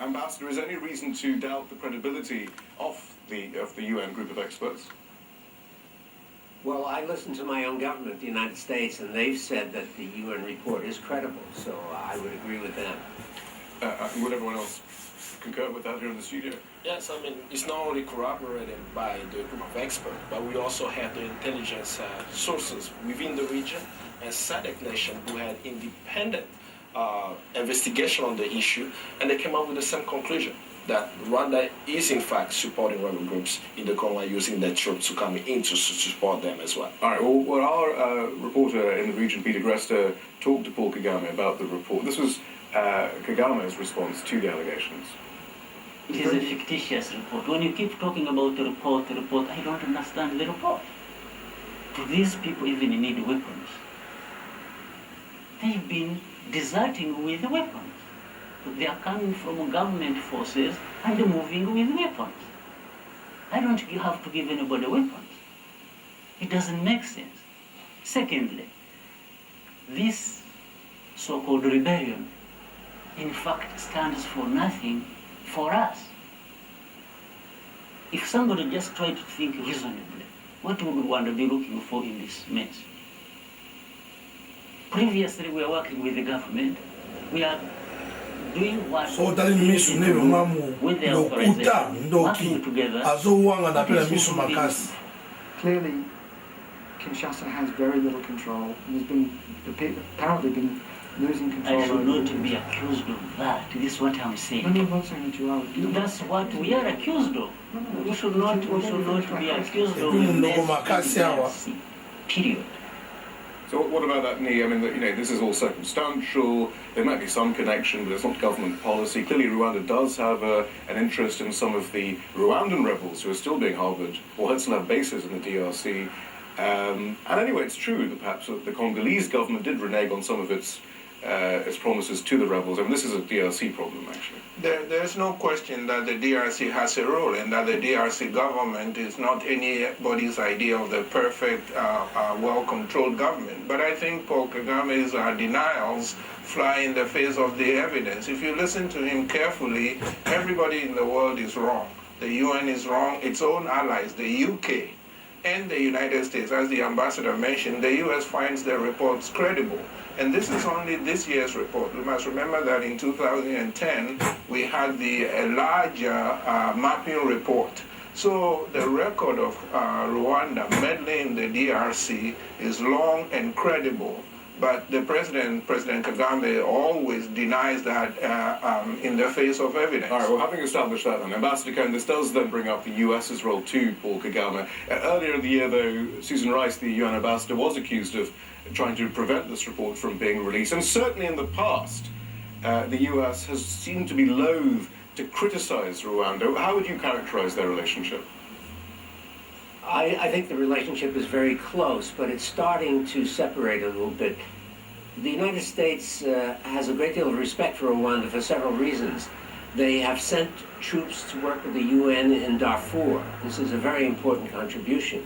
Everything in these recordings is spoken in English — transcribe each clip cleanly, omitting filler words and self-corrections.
Ambassador, is there any reason to doubt the credibility of the UN group of experts? Well, I listen to my own government, the United States, and they've said that the UN report is credible, so I would agree with them. Would everyone else concur with that here in the studio? Yes, I mean, it's not only corroborated by the group of experts, but we also have the intelligence sources within the region and SADC nation who had independent investigation on the issue, and they came up with the same conclusion, that Rwanda is in fact supporting rebel groups in the Congo, using their troops to come in to support them as well. All right, well our reporter in the region, Peter Grester, talked to Paul Kagame about the report. This was Kagame's response to the allegations. It is a fictitious report. When you keep talking about the report, I don't understand the report. Do these people even need weapons? They've been deserting with weapons. They are coming from government forces and moving with weapons. I don't have to give anybody weapons. It doesn't make sense. Secondly, this so-called rebellion, in fact, stands for nothing for us. If somebody just tried to think reasonably, what would Rwanda be looking for in this mess? Previously, we are working with the government. We are doing what so that means never mamu with the no kuta working together. Azowanga na pela miso makasi. Clearly, Kinshasa has very little control and has been apparently been losing control. I should not be accused of that. This is what I'm saying. No, I'm not saying that you are. That's what we are accused of. We should not be accused of this. Period. So what about that knee? I mean, this is all circumstantial. There might be some connection, but it's not government policy. Clearly, Rwanda does have an interest in some of the Rwandan rebels who are still being harbored or still have bases in the DRC. And anyway, it's true that perhaps the Congolese government did renege on some of its promises to the rebels. I mean, this is a DRC problem, actually. There's no question that the DRC has a role, and that the DRC government is not anybody's idea of the perfect, well-controlled government. But I think Paul Kagame's denials fly in the face of the evidence. If you listen to him carefully, everybody in the world is wrong. The UN is wrong, its own allies, the UK and the United States. As the ambassador mentioned, the US finds their reports credible. And this is only this year's report. We must remember that in 2010, we had the larger mapping report. So the record of Rwanda meddling in the DRC is long and credible. But the President Kagame, always denies that in the face of evidence. All right, well, having established that then, Ambassador Cohen, this does then bring up the US's role too, Paul Kagame. Earlier in the year, though, Susan Rice, the UN ambassador, was accused of trying to prevent this report from being released. And certainly in the past, the US has seemed to be loath to criticize Rwanda. How would you characterize their relationship? I think the relationship is very close, but it's starting to separate a little bit. The United States has a great deal of respect for Rwanda for several reasons. They have sent troops to work with the UN in Darfur. This is a very important contribution.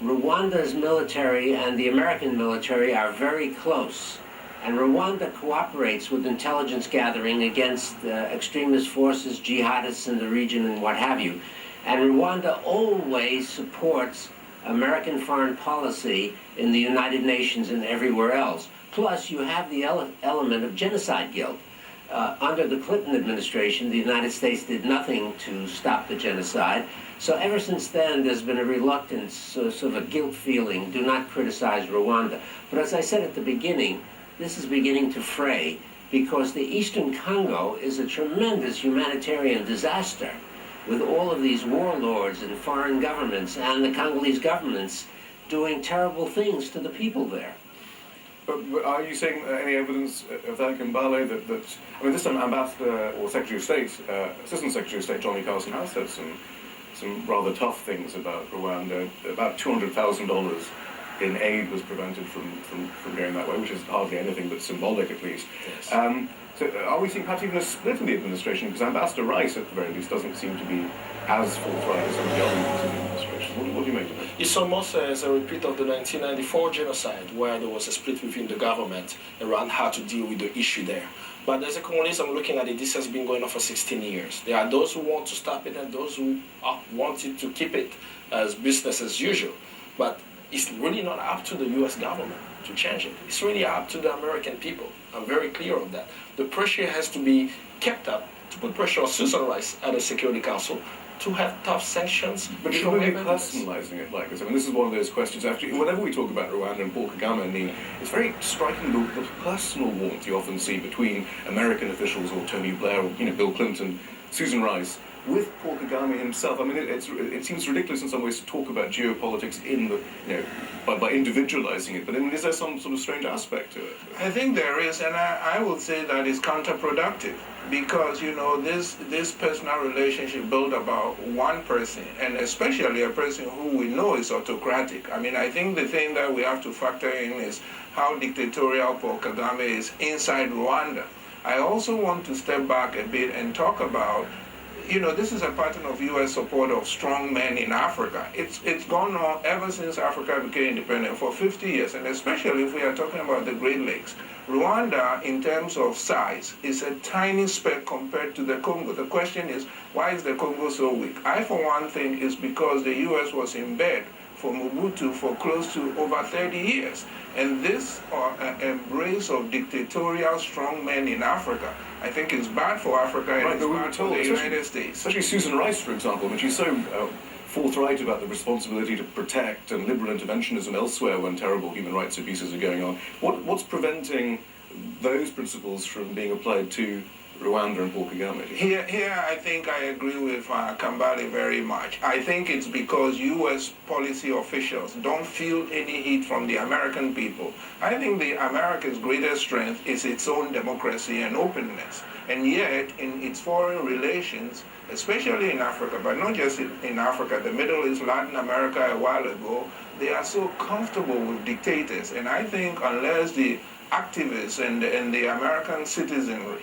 Rwanda's military and the American military are very close, and Rwanda cooperates with intelligence gathering against extremist forces, jihadists in the region, and what have you. And Rwanda always supports American foreign policy in the United Nations and everywhere else. Plus, you have the element of genocide guilt. Under the Clinton administration, the United States did nothing to stop the genocide. So ever since then, there's been a reluctance, sort of a guilt feeling, do not criticize Rwanda. But as I said at the beginning, this is beginning to fray because the Eastern Congo is a tremendous humanitarian disaster, with all of these warlords and foreign governments and the Congolese governments doing terrible things to the people there. But are you saying any evidence of that, Kambale, that I mean, this time Ambassador or Secretary of State, Assistant Secretary of State Johnny Carson has said some rather tough things about Rwanda. About $200,000 in aid was prevented from going that way, which is hardly anything but symbolic, at least. Yes. So are we seeing perhaps even a split in the administration? Because Ambassador Rice, at the very least, doesn't seem to be as forthright as some of the other members of the administration. What do you make of it? It's almost as a repeat of the 1994 genocide, where there was a split within the government around how to deal with the issue there. But there's a communism looking at it. This has been going on for 16 years. There are those who want to stop it and those who wanted to keep it as business as usual. But it's really not up to the U.S. government to change it. It's really up to the American people. I'm very clear of that. The pressure has to be kept up to put pressure on Susan Rice at the Security Council to have tough sanctions. But should we be personalising it like this? I mean, this is one of those questions. Actually, whenever we talk about Rwanda and Paul Kagame, it's very striking the personal warmth you often see between American officials or Tony Blair or Bill Clinton, Susan Rice, with Paul Kagame himself. I mean, it seems ridiculous in some ways to talk about geopolitics in the by individualising it. But I mean, is there some sort of strange aspect to it? I think there is, and I would say that is counterproductive because this personal relationship built about one person, and especially a person who we know is autocratic. I mean, I think the thing that we have to factor in is how dictatorial Paul Kagame is inside Rwanda. I also want to step back a bit and talk about this is a pattern of U.S. support of strong men in Africa. It's gone on ever since Africa became independent for 50 years, and especially if we are talking about the Great Lakes. Rwanda, in terms of size, is a tiny speck compared to the Congo. The question is, why is the Congo so weak? I, for one, think it's because the U.S. was in bed for Mobutu for close to over 30 years. And this embrace of dictatorial strong men in Africa, I think is bad for Africa and it's bad for the United States. Especially Susan Rice, for example, I mean, she's so forthright about the responsibility to protect and liberal interventionism elsewhere when terrible human rights abuses are going on. What's preventing those principles from being applied to Rwanda and Paul Kagame? Here I think I agree with Kambale very much. I think it's because U.S. policy officials don't feel any heat from the American people. I think the America's greatest strength is its own democracy and openness. And yet, in its foreign relations, especially in Africa, but not just in Africa, the Middle East, Latin America a while ago, they are so comfortable with dictators. And I think unless the activists and the American citizenry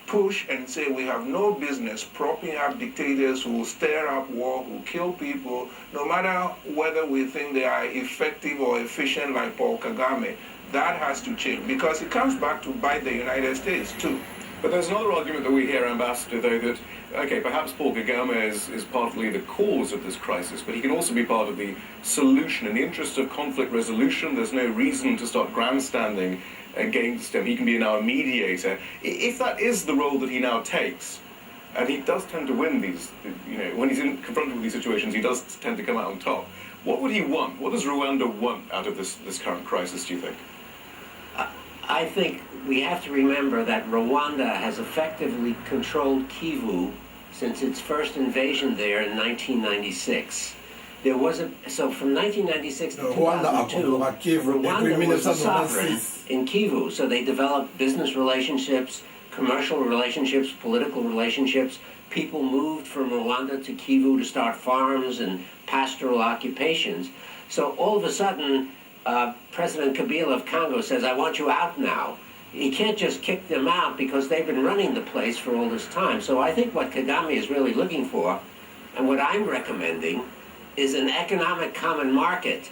push and say we have no business propping up dictators who stir up war, who kill people, no matter whether we think they are effective or efficient like Paul Kagame, that has to change because it comes back to bite the United States too. But there's another argument that we hear, Ambassador, though, that, okay, perhaps Paul Kagame is partly the cause of this crisis, but he can also be part of the solution. In the interest of conflict resolution, there's no reason to start grandstanding against him. He can be now a mediator. If that is the role that he now takes, and he does tend to win these, when he's confronted with these situations, he does tend to come out on top. What would he want? What does Rwanda want out of this current crisis, do you think? I think we have to remember that Rwanda has effectively controlled Kivu since its first invasion there in 1996. There was so from 1996 to 2002, Rwanda was a sovereign in Kivu. So they developed business relationships, commercial relationships, political relationships. People moved from Rwanda to Kivu to start farms and pastoral occupations. So all of a sudden, President Kabila of Congo says, I want you out now. He can't just kick them out because they've been running the place for all this time. So I think what Kagame is really looking for, and what I'm recommending, is an economic common market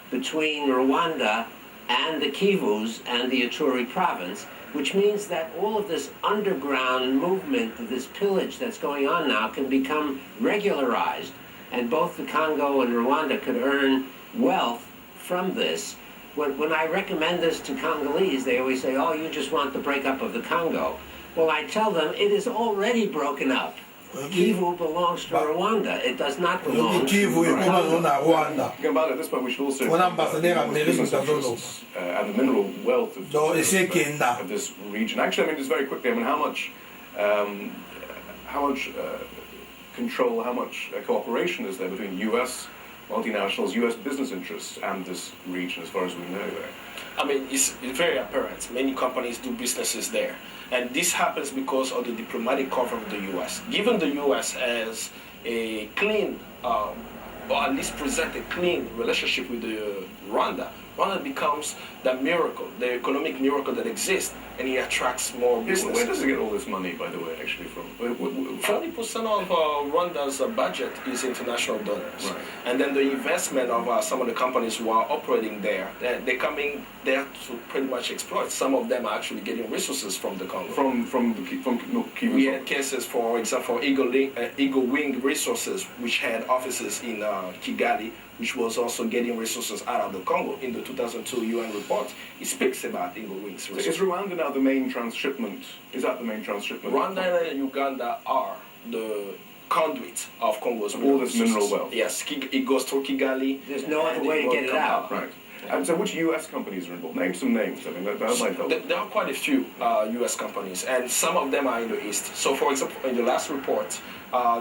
between Rwanda and the Kivus and the Ituri province, which means that all of this underground movement, this pillage that's going on now, can become regularized. And both the Congo and Rwanda could earn wealth from this. When I recommend this to Congolese, they always say, oh, you just want the breakup of the Congo. Well, I tell them it is already broken up. Kivu belongs to Rwanda. It does not belong to Kivu Ekoma Rwanda. At this point, we should also Mon ambassadeur américain and the mineral wealth of this region. Actually, I mean, just very quickly, I mean, how much control, how much cooperation is there between U.S. multinationals, U.S. business interests, and this region, as far as we know there? I mean, it's very apparent. Many companies do businesses there. And this happens because of the diplomatic cover of the U.S. Given the U.S. as a clean, or at least present a clean relationship with Rwanda, Rwanda becomes the miracle, the economic miracle that exists. and he attracts more Yeah, business. where does it get all this money, by the way, actually from? 40% of Rwanda's budget is international donors. Right. And then the investment of some of the companies who are operating there, they're coming there to pretty much exploit. Some of them are actually getting resources from the Congo. From Kivu. We had cases, for example, for Eagle Wing Resources, which had offices in Kigali, which was also getting resources out of the Congo. In the 2002 UN report, it speaks about Eagle Wing's So resources. is Rwanda now the main transshipment? Is that the main transshipment? Rwanda and Uganda are the conduit of Congo's All this mineral resources. wealth. Yes, it goes through Kigali. There's no and other way to will get it come out. Right. And so which US companies are involved? Name some names. I mean, that might help. There are quite a few U.S. companies, and some of them are in the East. So, for example, in the last report,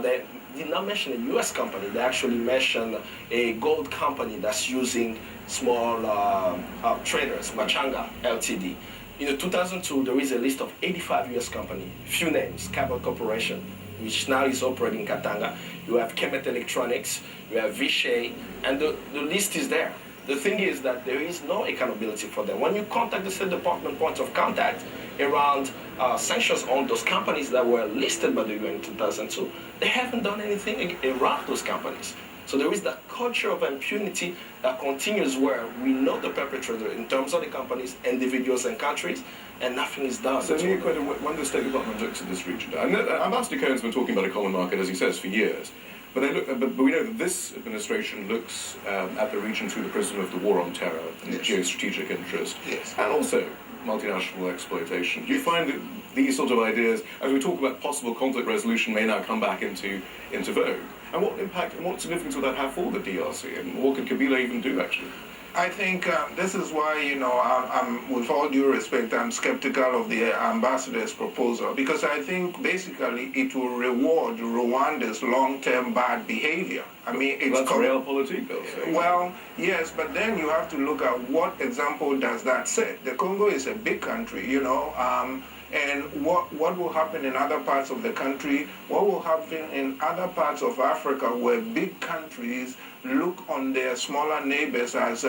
they did not mention a U.S. company. They actually mentioned a gold company that's using small traders, Machanga Ltd. In the 2002, there is a list of 85 U.S. companies, few names, Cabot Corporation, which now is operating in Katanga. You have Kemet Electronics, you have Vishay, and the list is there. The thing is that there is no accountability for them. When you contact the State Department point of contact around sanctions on those companies that were listed by the UN in 2002, they haven't done anything around those companies. So there is that culture of impunity that continues where we know the perpetrator in terms of the companies, individuals, and countries, and nothing is done. So, when the State Department looks at this region, and Ambassador Cohen's been talking about a common market, as he says, for years. But we know that this administration looks at the region through the prism of the war on terror and Yes. geostrategic interest, Yes. and also multinational exploitation. Do you find that these sort of ideas, as we talk about possible conflict resolution, may now come back into vogue? And what impact and what significance will that have for the DRC? And what could Kabila even do, actually? I think this is why, I'm, with all due respect, I'm skeptical of the ambassador's proposal, because I think basically it will reward Rwanda's long-term bad behavior. I mean, it's That's realpolitik, they'll say. well, yes, but then you have to look at what example does that set. The Congo is a big country, and what will happen in other parts of the country, what will happen in other parts of Africa where big countries look on their smaller neighbors as